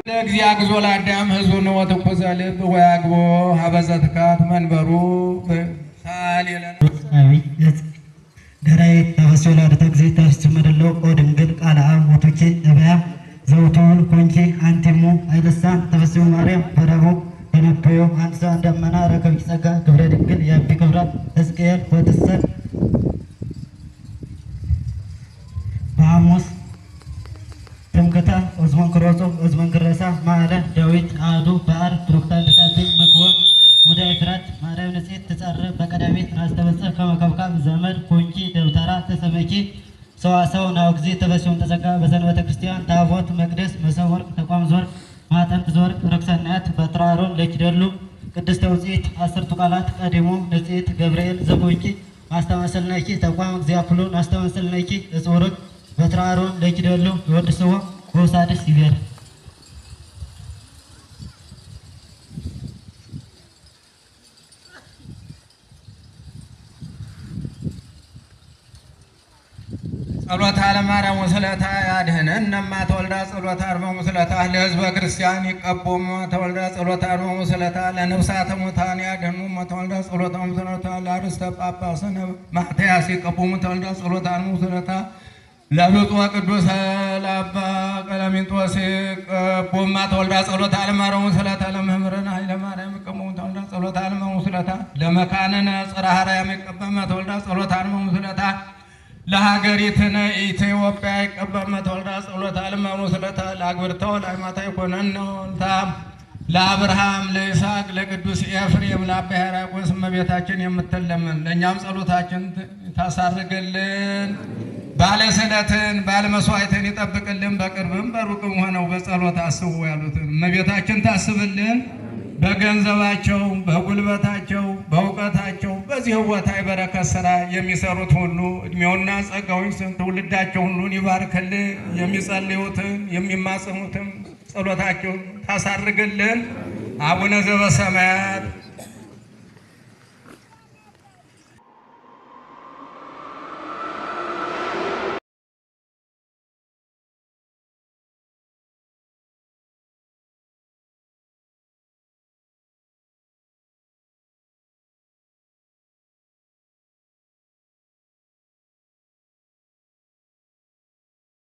ለእግዚአብሔር ዞላዳም ህዙን ወተቆዛለ ወያግቦ ሀበዘትካት መንበሩ ሳሌለን ደራይ ተፈሶላ ደተግዜ ተስመደለው ኦድንግል ቃላ ሞቶቼ ነብያ ዘውቱን ኮንቼ አንቲሙ አይለሳን ተፈሶ ማርያም ፈረቡ የነበዩ አንሳ እንደመና ረከብ ጸጋ ግብረ ድንግል ያቢ ክብራት እስቀል ወተሰር በሐሙስ ተምከታ ኦዝማን ክሮጾ ኦዝማን ክረሳ ማለ ዳዊት አዱ ባር ዶክተር ተጣቢ መክወ ሙዳይ ፍራት ማርያም ነጽት ተጻረ በቀዳሚት አስተበጸ ከመከብካብ ዘመድ ኮንጂ ደብተራ ተሰበኪ ሰዋሰው ናው ጊዜ ተፈሶን ተዘጋ በሰንበተ ክርስቲያን ታቦት መቅደስ መሰወር ተቋም ዞር ማጠንት ዞር ረክሰናት በትራሮን ለኪደሉ ቅድስት ተውጽት 10 ቃላት ቀዲሞ ነጽት ገብርኤል ዘኮንጂ ማስተማሰልናኪ ተቋም እግዚአብሔር ማስተማሰልናኪ እጾርክ በትራሮን ለኪደሉ ይወድሰው ጎሳደስ ይበል ጸሎተ ለማርያም ወስለታ ያድህነን ነማ ተወልዳ ጸሎተ አርመሙ ወስለታ ለሕዝበ ክርስቲያን ይቀቦሙ ተወልዳ ጸሎተ አርመሙ ወስለታ ለነፍሳተ ሙታን ያድህኑ ተወልዳ ጸሎተ አርመሙ ወስለታ ለአርስተ ጳጳስነ ማትያስ ይቀቦሙ ተወልዳ ጸሎተ አርመሙ ወስለታ ለብፁዕ ቅዱስ ለአባ ቀለሚንጦስ ይቀቦሙ ተወልዳ ጸሎተ ለማርያም ወስለታ ለመምህርነ ኃይለ ማርያም ይቀቦሙ ተወልዳ ጸሎተ አርመሙ ወስለታ ለመካነነ ጽርሐ አርያም ይቀቦሙ ተወልዳ ጸሎተ አርመሙ ወስለታ ለሀገሪትነ ኢትዮጵያ ይቀበመ ተወልዳ ጸሎተ አለማሙ ስለታ ለአግብርተው ለአይማታ ይኮነን ነውታ ለአብርሃም ለይስሐቅ ለቅዱስ ኤፍሬም ለአባ ሕርያቆስ እመቤታችን የምትለመን ለእኛም ጸሎታችን ታሳርግልን። ባለስዕለትን ባለመስዋዕትን ይጠብቅልን። በቅርብም በሩቅም ሆነው በጸሎት አስቡ ያሉትን እመቤታችን ታስብልን። በገንዘባቸው በጉልበታቸው በእውቀታቸው በዚህ ቦታ የበረከት ስራ የሚሰሩት ሁሉ እድሜውና ጸጋውን ትውልዳቸው ሁሉን ይባርክልን። የሚጸልዩትን የሚማጽኑትን ጸሎታቸውን ታሳርግልን። አቡነ ዘበሰማያት